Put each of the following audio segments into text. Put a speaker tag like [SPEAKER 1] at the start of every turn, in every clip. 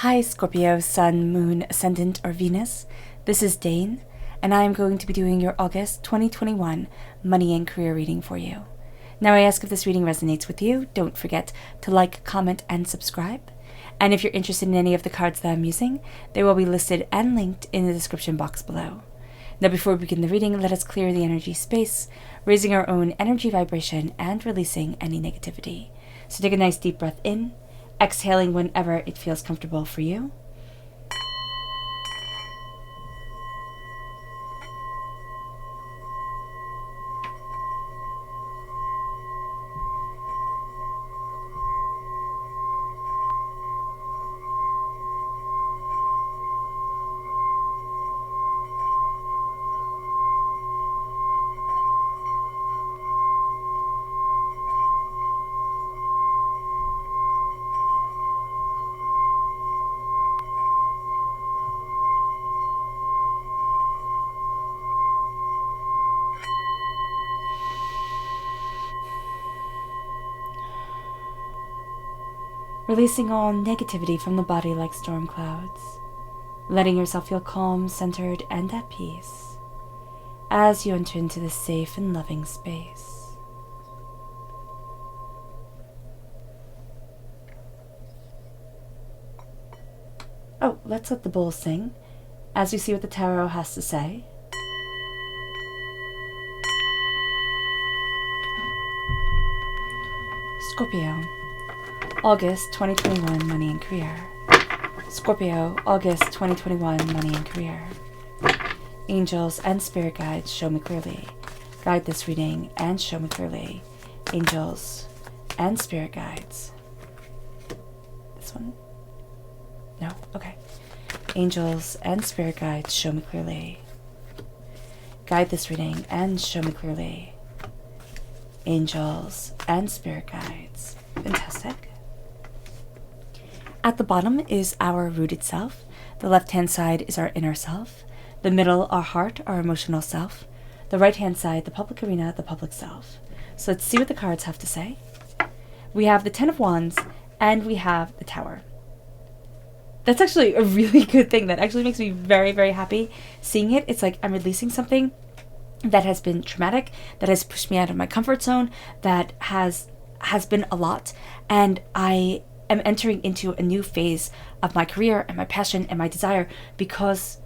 [SPEAKER 1] Hi, Scorpio, Sun, Moon, Ascendant, or Venus. This is Dane, and I am going to be doing your August 2021 money and career reading for you. Now, I ask if this reading resonates with you. Don't forget to like, comment, and subscribe. And if you're interested in any of the cards that I'm using, they will be listed and linked in the description box below. Now, before we begin the reading, let us clear the energy space, raising our own energy vibration and releasing any negativity. So take a nice deep breath in, exhaling whenever it feels comfortable for you. Releasing all negativity from the body like storm clouds, letting yourself feel calm, centered, and at peace as you enter into this safe and loving space. Oh, let's let the bull sing as we see what the tarot has to say. Scorpio, August 2021 money and career. Scorpio, August 2021 money and career. Angels and spirit guides, show me clearly. Guide this reading and show me clearly. Angels and spirit guides. This one? No? Okay. Angels and spirit guides, show me clearly. Guide this reading and show me clearly. Angels and spirit guides. Fantastic. At the bottom is our rooted self. The left-hand side is our inner self. The middle, our heart, our emotional self. The right-hand side, the public arena, the public self. So let's see what the cards have to say. We have the Ten of Wands, and we have the Tower. That's actually a really good thing. That actually makes me very, very happy seeing it. It's like I'm releasing something that has been traumatic, that has pushed me out of my comfort zone, that has been a lot, and I am entering into a new phase of my career and my passion and my desire because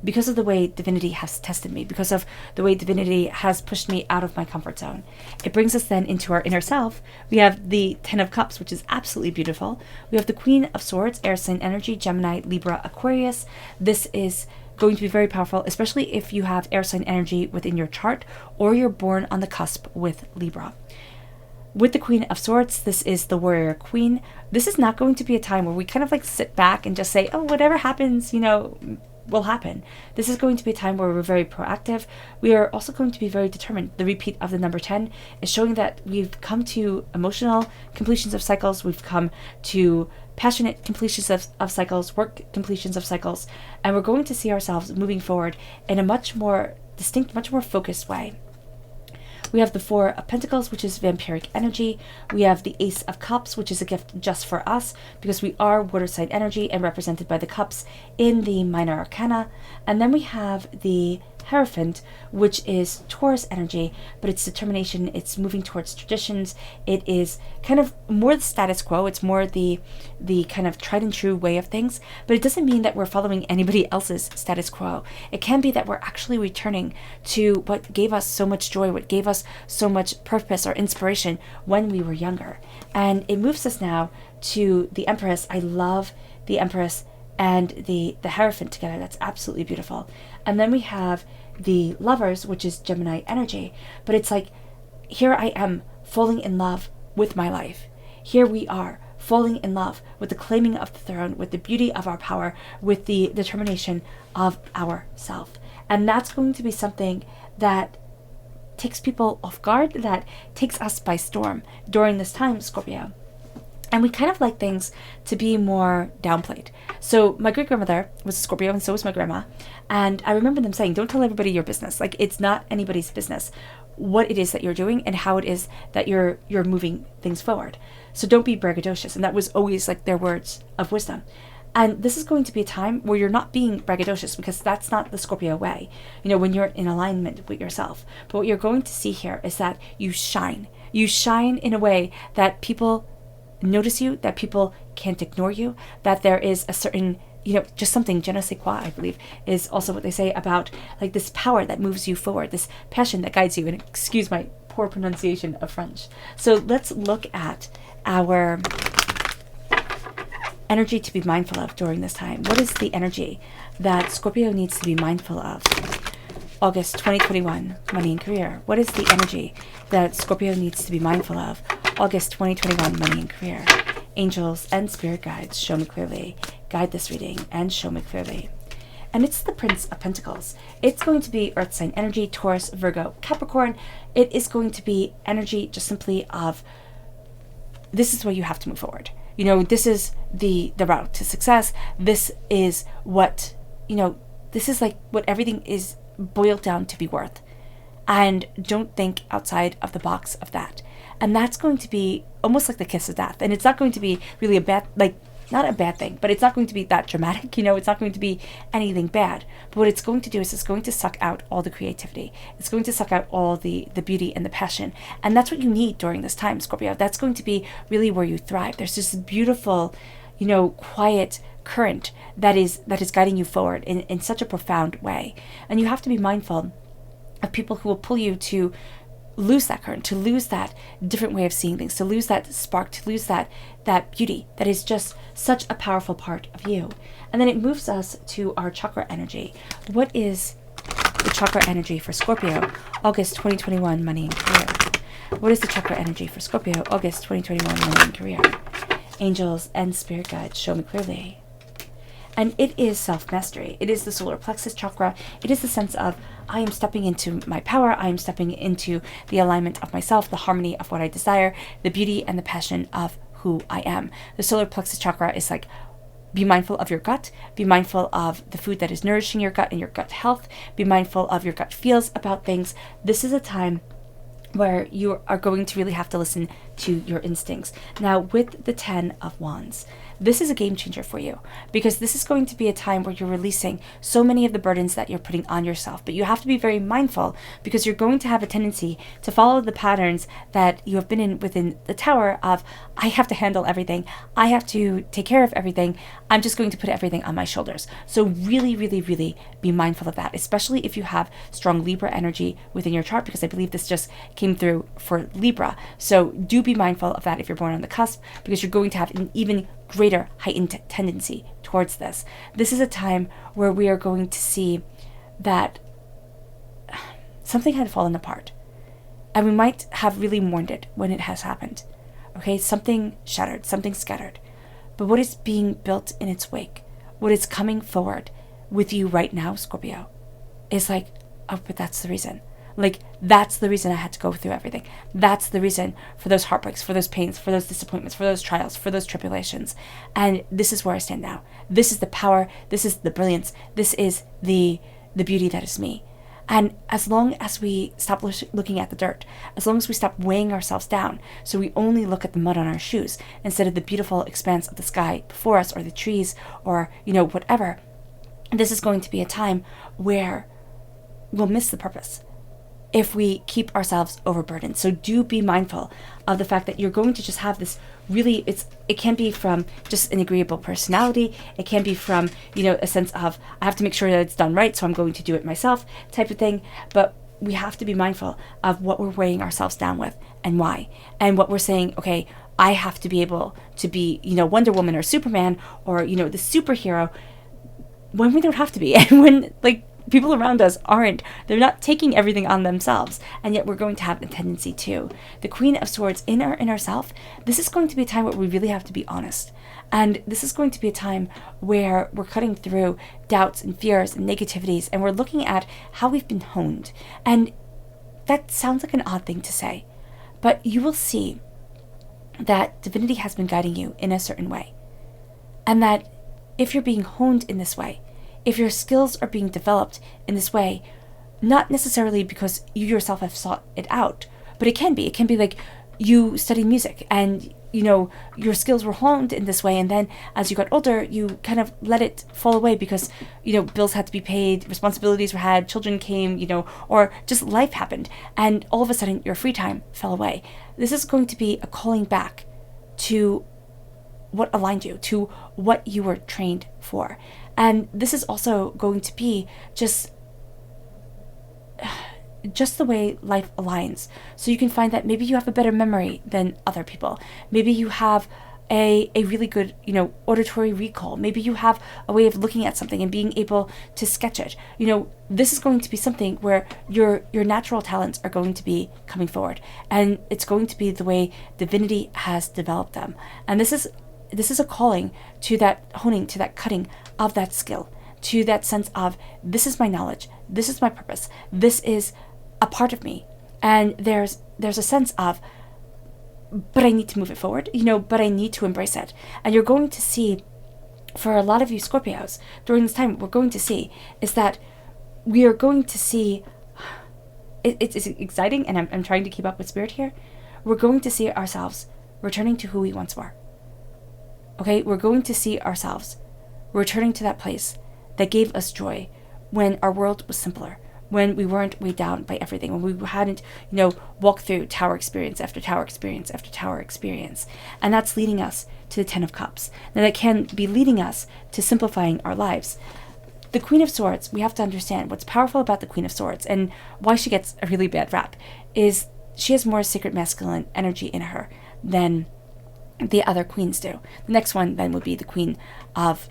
[SPEAKER 1] of the way divinity has tested me, because of the way divinity has pushed me out of my comfort zone. It brings us then into our inner self. We have the Ten of Cups, which is absolutely beautiful. We have the Queen of Swords, air sign energy, Gemini, Libra, Aquarius. This is going to be very powerful, especially if you have air sign energy within your chart or you're born on the cusp with Libra. With the Queen of Swords, this is the Warrior Queen. This is not going to be a time where we kind of like sit back and just say, oh, whatever happens, will happen. This is going to be a time where we're very proactive. We are also going to be very determined. The repeat of the number 10 is showing that we've come to emotional completions of cycles. We've come to passionate completions of cycles, work completions of cycles, and we're going to see ourselves moving forward in a much more distinct, much more focused way. We have the Four of Pentacles, which is vampiric energy. We have the Ace of Cups, which is a gift just for us because we are water sign energy and represented by the cups in the minor arcana. And then we have the Hierophant, which is Taurus energy, but it's determination, it's moving towards traditions. It is kind of more the status quo. It's more the kind of tried and true way of things, but it doesn't mean that we're following anybody else's status quo. It can be that we're actually returning to what gave us so much joy, what gave us so much purpose or inspiration when we were younger. And it moves us now to the Empress. I love the Empress and the Hierophant together. That's absolutely beautiful. And then we have the Lovers, which is Gemini energy. But it's like, here I am falling in love with my life. Here we are falling in love with the claiming of the throne, with the beauty of our power, with the determination of ourself. And that's going to be something that takes people off guard, that takes us by storm during this time, Scorpio. And we kind of like things to be more downplayed. So my great-grandmother was a Scorpio, and so was my grandma. And I remember them saying, don't tell everybody your business. Like, it's not anybody's business what it is that you're doing and how it is that you're moving things forward. So don't be braggadocious. And that was always like their words of wisdom. And this is going to be a time where you're not being braggadocious, because that's not the Scorpio way, when you're in alignment with yourself. But what you're going to see here is that you shine. You shine in a way that people notice you, that people can't ignore you, that there is a certain, just something, je ne sais quoi, I believe, is also what they say about like this power that moves you forward, this passion that guides you. And excuse my poor pronunciation of French. So let's look at our energy to be mindful of during this time. What is the energy that Scorpio needs to be mindful of? August 2021, money and career. What is the energy that Scorpio needs to be mindful of? August 2021, money and career. Angels and spirit guides, show me clearly. Guide this reading and show me clearly. And it's the Prince of Pentacles. It's going to be Earth sign energy, Taurus, Virgo, Capricorn. It is going to be energy just simply of, this is where you have to move forward. This is the route to success. This is what, this is like what everything is boiled down to be worth. And don't think outside of the box of that. And that's going to be almost like the kiss of death. And it's not going to be really a bad, not a bad thing, but it's not going to be that dramatic, it's not going to be anything bad. But what it's going to do is it's going to suck out all the creativity. It's going to suck out all the beauty and the passion. And that's what you need during this time, Scorpio. That's going to be really where you thrive. There's this beautiful, quiet current that is guiding you forward in such a profound way. And you have to be mindful of people who will pull you to lose that current, to lose that different way of seeing things, to lose that spark, to lose that beauty that is just such a powerful part of you. And then it moves us to our chakra energy. What is the chakra energy for Scorpio? August 2021, money and career. What is the chakra energy for Scorpio? August 2021, money and career. Angels and spirit guides, show me clearly. And it is self-mastery. It is the solar plexus chakra. It is the sense of, I am stepping into my power. I am stepping into the alignment of myself, the harmony of what I desire, the beauty and the passion of who I am. The solar plexus chakra is like, be mindful of your gut. Be mindful of the food that is nourishing your gut and your gut health. Be mindful of your gut feels about things. This is a time where you are going to really have to listen to your instincts. Now, with the 10 of Wands, this is a game changer for you, because this is going to be a time where you're releasing so many of the burdens that you're putting on yourself. But you have to be very mindful, because you're going to have a tendency to follow the patterns that you have been in within the tower of, I have to handle everything. I have to take care of everything. I'm just going to put everything on my shoulders. So really, really, really be mindful of that, especially if you have strong Libra energy within your chart, because I believe this just came through for Libra. So do be mindful of that if you're born on the cusp, because you're going to have an even greater heightened tendency towards this. This is a time where we are going to see that something had fallen apart, and we might have really mourned it when it has happened. Okay, something shattered, something scattered. But what is being built in its wake, what is coming forward with you right now, Scorpio, is like, oh, but that's the reason. Like, that's the reason I had to go through everything. That's the reason for those heartbreaks, for those pains, for those disappointments, for those trials, for those tribulations. And this is where I stand now. This is the power. This is the brilliance. This is the beauty that is me. And as long as we stop looking at the dirt, as long as we stop weighing ourselves down, so we only look at the mud on our shoes instead of the beautiful expanse of the sky before us, or the trees, or, whatever, this is going to be a time where we'll miss the purpose if we keep ourselves overburdened. So do be mindful of the fact that you're going to just have this really, it can be from just an agreeable personality. It can be from, a sense of, I have to make sure that it's done right, so I'm going to do it myself type of thing. But we have to be mindful of what we're weighing ourselves down with and why. And what we're saying, okay, I have to be able to be, Wonder Woman or Superman or, the superhero, when we don't have to be. And when, people around us aren't. They're not taking everything on themselves, and yet we're going to have a tendency to. The Queen of Swords in our inner self, this is going to be a time where we really have to be honest. And this is going to be a time where we're cutting through doubts and fears and negativities, and we're looking at how we've been honed. And that sounds like an odd thing to say, but you will see that divinity has been guiding you in a certain way. And that if you're being honed in this way, if your skills are being developed in this way, not necessarily because you yourself have sought it out, but it can be like you study music and your skills were honed in this way, and then as you got older, you kind of let it fall away because, bills had to be paid, responsibilities were had, children came, or just life happened, and all of a sudden your free time fell away. This is going to be a calling back to what aligned you, to what you were trained for. And this is also going to be just the way life aligns. So you can find that maybe you have a better memory than other people. Maybe you have a really good, auditory recall. Maybe you have a way of looking at something and being able to sketch it. This is going to be something where your natural talents are going to be coming forward, and it's going to be the way divinity has developed them. And this is a calling to that honing, to that cutting of that skill, to that sense of, this is my knowledge, this is my purpose, this is a part of me. And there's a sense of, but I need to move it forward, but I need to embrace it. And you're going to see, for a lot of you Scorpios, during this time, what we're going to see is that we are going to see, it's exciting, and I'm trying to keep up with spirit here. We're going to see ourselves returning to who we once were. Okay, we're going to see ourselves returning to that place that gave us joy when our world was simpler, when we weren't weighed down by everything, when we hadn't, walked through tower experience after tower experience after tower experience. And that's leading us to the Ten of Cups. Now that can be leading us to simplifying our lives. The Queen of Swords, we have to understand what's powerful about the Queen of Swords and why she gets a really bad rap is she has more sacred masculine energy in her than the other queens do. The next one then would be the Queen of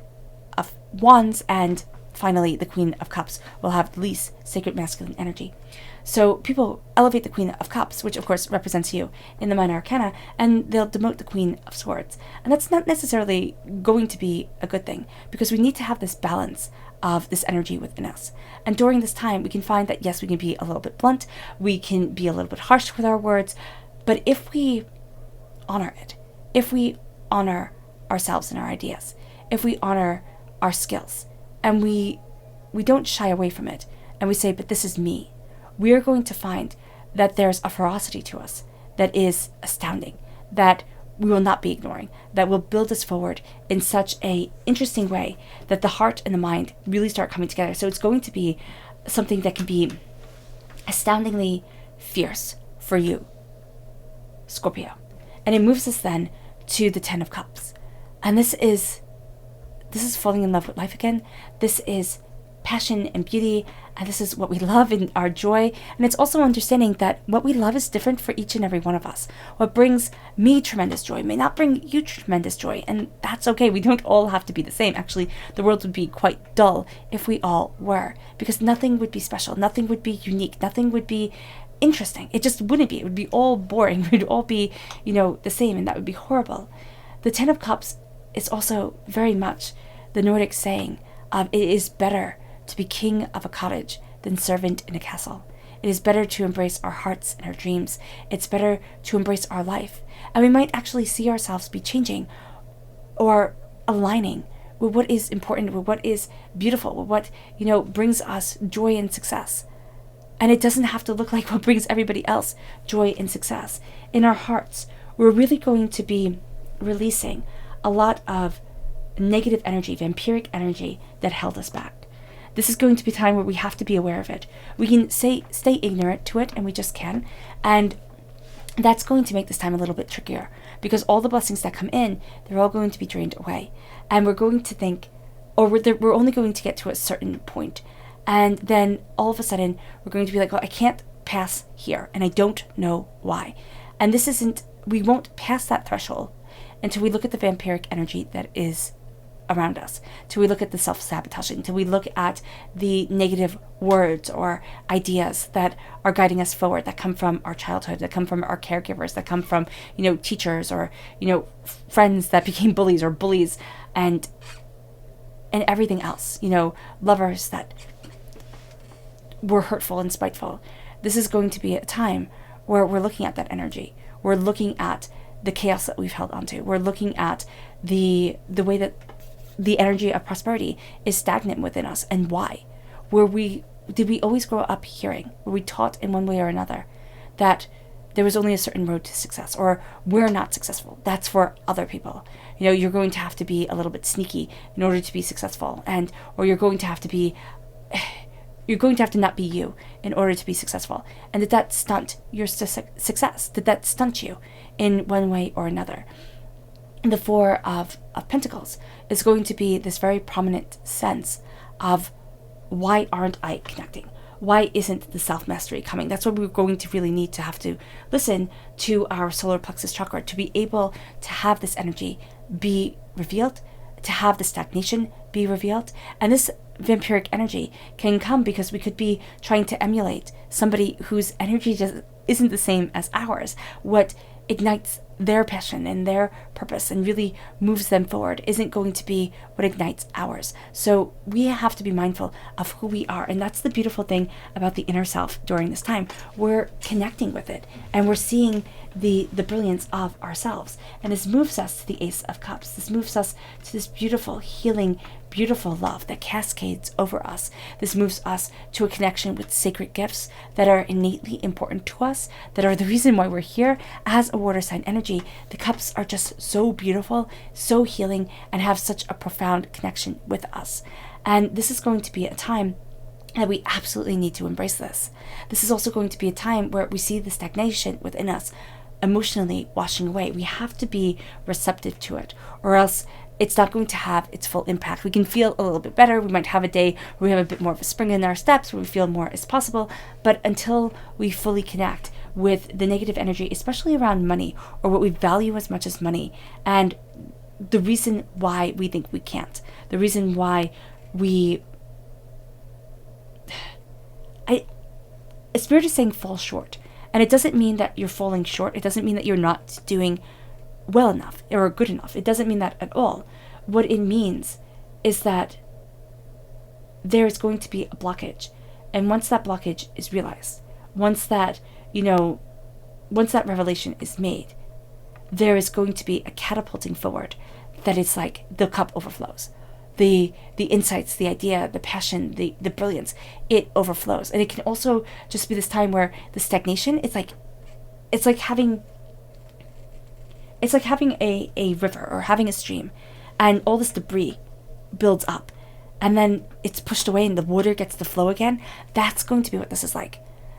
[SPEAKER 1] Wands, and finally the Queen of Cups will have the least sacred masculine energy. So people elevate the Queen of Cups, which of course represents you in the minor arcana, and they'll demote the Queen of Swords. And that's not necessarily going to be a good thing, because we need to have this balance of this energy within us. And during this time, we can find that, yes, we can be a little bit blunt, we can be a little bit harsh with our words, but if we honor it, if we honor ourselves and our ideas, if we honor our skills, and we don't shy away from it, and we say, but this is me, we are going to find that there's a ferocity to us that is astounding, that we will not be ignoring, that will build us forward in such a interesting way that the heart and the mind really start coming together. So it's going to be something that can be astoundingly fierce for you, Scorpio. And it moves us then to the Ten of Cups. And this is falling in love with life again. This is passion and beauty, and this is what we love and our joy. And it's also understanding that what we love is different for each and every one of us. What brings me tremendous joy may not bring you tremendous joy, and that's okay. We don't all have to be the same. Actually, the world would be quite dull if we all were, because nothing would be special, nothing would be unique, nothing would be interesting. It just wouldn't be. It would be all boring. We'd all be, the same, and that would be horrible. The Ten of Cups is also very much the Nordic saying of, it is better to be king of a cottage than servant in a castle. It is better to embrace our hearts and our dreams. It's better to embrace our life. And we might actually see ourselves be changing or aligning with what is important, with what is beautiful, with what, brings us joy and success. And it doesn't have to look like what brings everybody else joy and success. In our hearts, we're really going to be releasing a lot of negative energy, vampiric energy that held us back. This is going to be a time where we have to be aware of it. We can stay ignorant to it, and we just can. And that's going to make this time a little bit trickier, because all the blessings that come in, they're all going to be drained away. And we're going to think, or we're only going to get to a certain point. And then all of a sudden, we're going to be like, I can't pass here, and I don't know why. And we won't pass that threshold until we look at the vampiric energy that is around us, till we look at the self-sabotaging, till we look at the negative words or ideas that are guiding us forward, that come from our childhood, that come from our caregivers, that come from, teachers or, friends that became bullies or bullies, and everything else, lovers that were hurtful and spiteful. This is going to be a time where we're looking at that energy. We're looking at the chaos that we've held onto. We're looking at the way that the energy of prosperity is stagnant within us, and why. Did we always grow up hearing, were we taught in one way or another that there was only a certain road to success, or we're not successful. That's for other people. You're going to have to be a little bit sneaky in order to be successful, or you're going to have to not be you in order to be successful. And did that stunt your success? Did that stunt you in one way or another? And the Four of Pentacles is going to be this very prominent sense of, why aren't I connecting? Why isn't the self-mastery coming? That's what we're going to really need to have to listen to our solar plexus chakra to be able to have this energy be revealed, to have the stagnation be revealed. And this vampiric energy can come because we could be trying to emulate somebody whose energy just isn't the same as ours. What ignites their passion and their purpose and really moves them forward isn't going to be what ignites ours. So we have to be mindful of who we are. And that's the beautiful thing about the inner self during this time. We're connecting with it and we're seeing the brilliance of ourselves. And this moves us to the Ace of Cups. This moves us to this beautiful, healing, beautiful love that cascades over us. This moves us to a connection with sacred gifts that are innately important to us, that are the reason why we're here as a water sign energy. The cups are just so beautiful, so healing, and have such a profound connection with us. And this is going to be a time that we absolutely need to embrace this. This is also going to be a time where we see the stagnation within us emotionally washing away. We have to be receptive to it, or else it's not going to have its full impact. We can feel a little bit better. We might have a day where we have a bit more of a spring in our steps, where we feel more is possible. But until we fully connect with the negative energy, especially around money, or what we value as much as money, and the reason why we think we can't, the reason why Spirit is saying fall short. And it doesn't mean that you're falling short. It doesn't mean that you're not doing well enough or good enough. It doesn't mean that at all. What it means is that there is going to be a blockage. And once that blockage is realized, once that revelation is made, there is going to be a catapulting forward that it's like the cup overflows. The insights, the idea, the passion, the brilliance, it overflows. And it can also just be this time where the stagnation, it's like having a river or having a stream, and all this debris builds up and then it's pushed away and the water gets to flow again. That's going to be what this is like.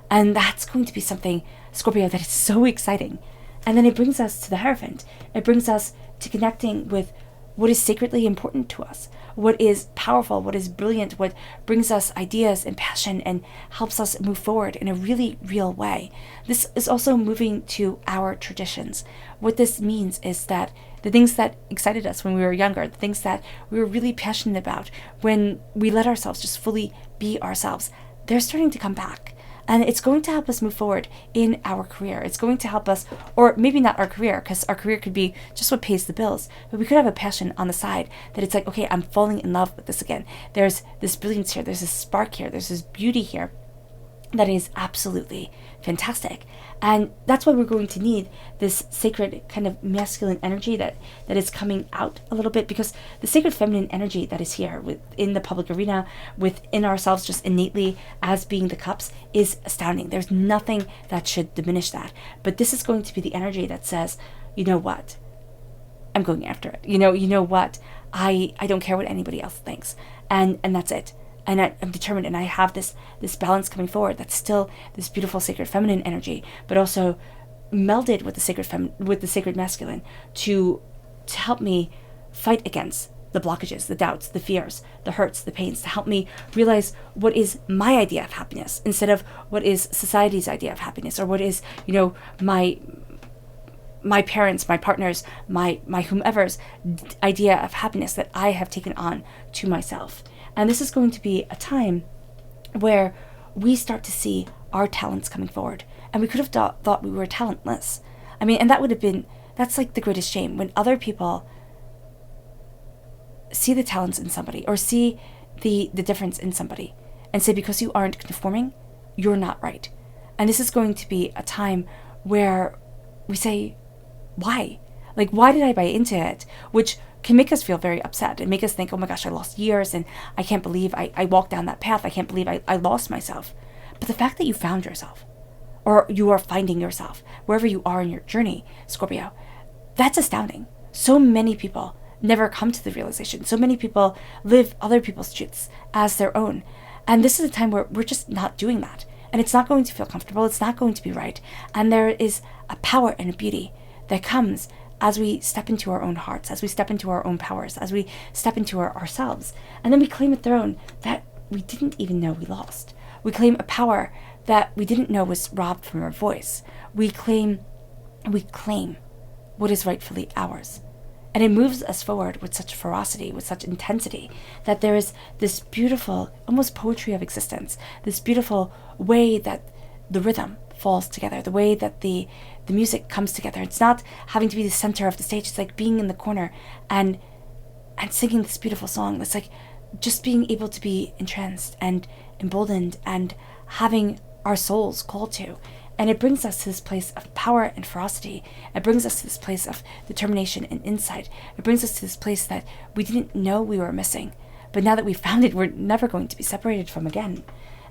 [SPEAKER 1] And that's going to be something, Scorpio, that is so exciting. And then it brings us to the Hierophant. It brings us to connecting with what is sacredly important to us, what is powerful, what is brilliant, what brings us ideas and passion and helps us move forward in a really real way. This is also moving to our traditions. What this means is that the things that excited us when we were younger, the things that we were really passionate about, when we let ourselves just fully be ourselves, they're starting to come back. And it's going to help us move forward in our career. It's going to help us, or maybe not our career, because our career could be just what pays the bills. But we could have a passion on the side that it's like, okay, I'm falling in love with this again. There's this brilliance here. There's this spark here. There's this beauty here that is absolutely fantastic. And that's why we're going to need this sacred kind of masculine energy that is coming out a little bit, because the sacred feminine energy that is here within the public arena, within ourselves just innately as being the cups, is astounding. There's nothing that should diminish that. But this is going to be the energy that says, you know what? I'm going after it. You know what? I don't care what anybody else thinks. And that's it. And I'm determined, and I have this balance coming forward that's still this beautiful sacred feminine energy, but also melded with the sacred masculine to help me fight against the blockages, the doubts, the fears, the hurts, the pains, to help me realize what is my idea of happiness instead of what is society's idea of happiness, or what is, my parents, my partners, my whomever's idea of happiness that I have taken on to myself. And this is going to be a time where we start to see our talents coming forward. And we could have thought we were talentless. I mean, and that's like the greatest shame, when other people see the talents in somebody, or see the difference in somebody, and say, because you aren't conforming, you're not right. And this is going to be a time where we say, why? Like, why did I buy into it? Which can make us feel very upset and make us think, oh my gosh, I lost years, and I can't believe I walked down that path. I can't believe I lost myself. But the fact that you found yourself, or you are finding yourself, wherever you are in your journey, Scorpio. That's astounding. So many people never come to the realization. So many people live other people's truths as their own. And this is a time where we're just not doing that. And it's not going to feel comfortable. It's not going to be right. And there is a power and a beauty that comes as we step into our own hearts, as we step into our own powers, as we step into ourselves. And then we claim a throne that we didn't even know we lost. We claim a power that we didn't know was robbed from our voice. We claim what is rightfully ours. And it moves us forward with such ferocity, with such intensity, that there is this beautiful, almost poetry of existence, this beautiful way that the rhythm falls together, the way that the music comes together. It's not having to be the center of the stage. It's like being in the corner and singing this beautiful song. It's like just being able to be entranced and emboldened and having our souls called to. And it brings us to this place of power and ferocity. It brings us to this place of determination and insight. It brings us to this place that we didn't know we were missing. But now that we found it, we're never going to be separated from again.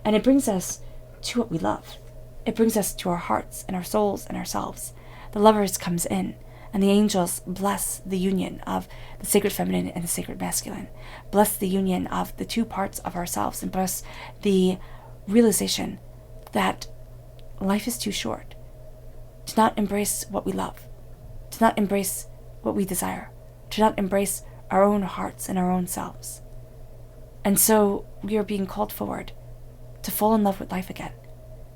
[SPEAKER 1] And it brings us to what we love. It brings us to our hearts and our souls and ourselves. The lovers comes in, and the angels bless the union of the sacred feminine and the sacred masculine. Bless the union of the two parts of ourselves, and bless the realization that life is too short to not embrace what we love, to not embrace what we desire, to not embrace our own hearts and our own selves. And so we are being called forward to fall in love with life again,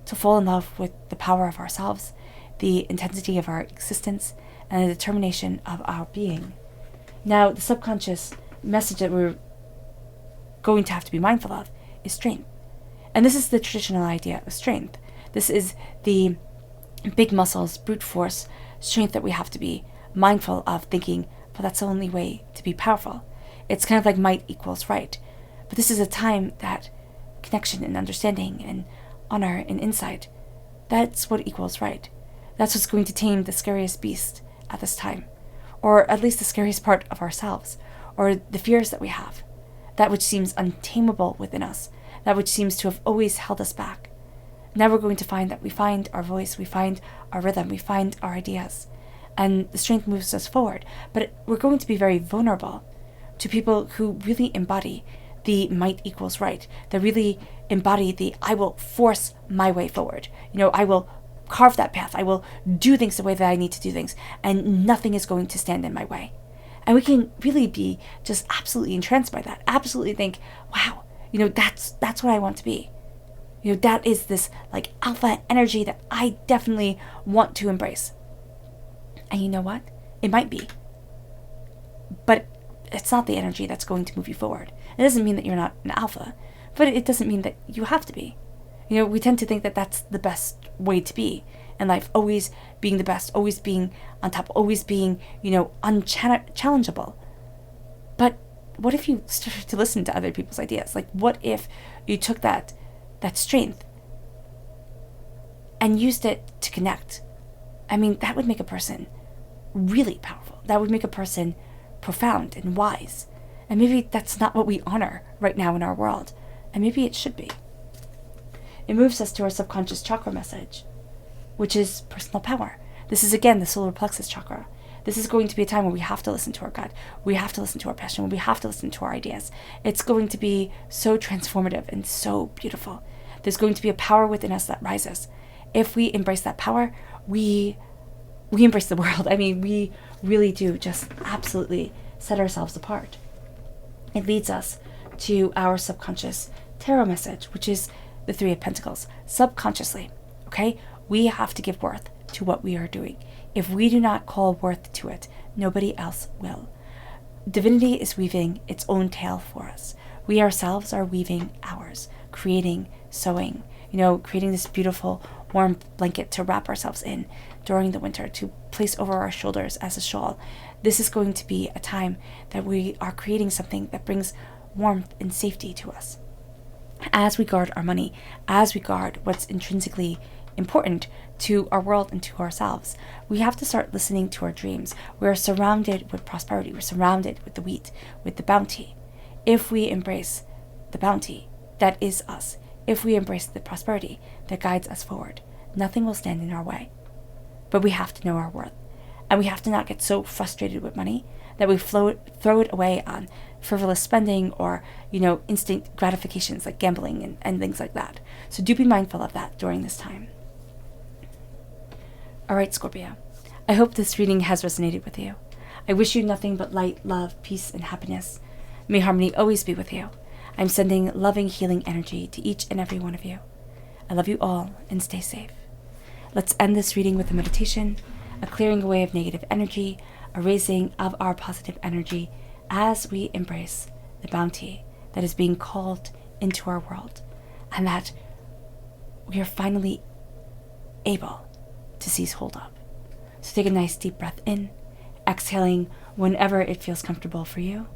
[SPEAKER 1] to fall in love with the power of ourselves, the intensity of our existence, and the determination of our being. Now, the subconscious message that we're going to have to be mindful of is strength. And this is the traditional idea of strength. This is the big muscles, brute force strength that we have to be mindful of, thinking, well, that's the only way to be powerful. It's kind of like might equals right. But this is a time that connection and understanding and honor and insight, that's what equals right. That's what's going to tame the scariest beast at this time. Or at least the scariest part of ourselves. Or the fears that we have. That which seems untamable within us. That which seems to have always held us back. Now we're going to find that we find our voice, we find our rhythm, we find our ideas. And the strength moves us forward. But we're going to be very vulnerable to people who really embody the might equals right. That really embody the I will force my way forward. I will carve that path. I will do things the way that I need to do things. And nothing is going to stand in my way. And we can really be just absolutely entranced by that. Absolutely think, wow, that's what I want to be. That is this like alpha energy that I definitely want to embrace. And you know what? It might be. But it's not the energy that's going to move you forward. It doesn't mean that you're not an alpha, but it doesn't mean that you have to be. We tend to think that that's the best way to be in life, always being the best, always being on top, always being, unchallengeable. But what if you started to listen to other people's ideas? Like, what if you took that strength and used it to connect? I mean, that would make a person really powerful. That would make a person profound and wise. And maybe that's not what we honor right now in our world. And maybe it should be. It moves us to our subconscious chakra message, which is personal power. This is, again, the solar plexus chakra. This is going to be a time where we have to listen to our gut. We have to listen to our passion. We have to listen to our ideas. It's going to be so transformative and so beautiful. There's going to be a power within us that rises. If we embrace that power, we embrace the world. I mean, we really do just absolutely set ourselves apart. It leads us to our subconscious tarot message, which is the Three of Pentacles. Subconsciously, okay? We have to give worth to what we are doing. If we do not call worth to it, nobody else will. Divinity is weaving its own tale for us. We ourselves are weaving ours, creating, sewing, creating this beautiful warm blanket to wrap ourselves in during the winter, to place over our shoulders as a shawl. This is going to be a time that we are creating something that brings warmth and safety to us. As we guard our money, as we guard what's intrinsically important to our world and to ourselves, we have to start listening to our dreams. We're surrounded with prosperity. We're surrounded with the wheat, with the bounty. If we embrace the bounty that is us, if we embrace the prosperity that guides us forward, nothing will stand in our way. But we have to know our worth. And we have to not get so frustrated with money that we throw it away on frivolous spending or, instant gratifications like gambling and things like that. So do be mindful of that during this time. All right, Scorpio. I hope this reading has resonated with you. I wish you nothing but light, love, peace, and happiness. May harmony always be with you. I'm sending loving, healing energy to each and every one of you. I love you all, and stay safe. Let's end this reading with a meditation, a clearing away of negative energy, a raising of our positive energy as we embrace the bounty that is being called into our world, and that we are finally able to seize hold of. So take a nice deep breath in, exhaling whenever it feels comfortable for you.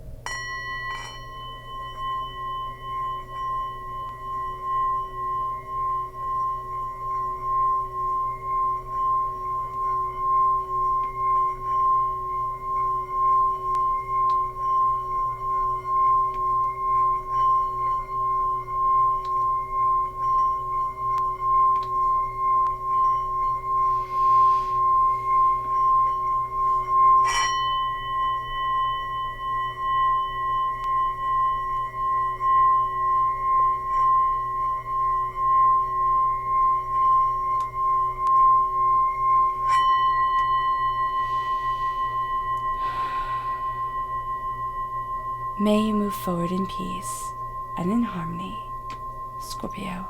[SPEAKER 1] May you move forward in peace and in harmony, Scorpio.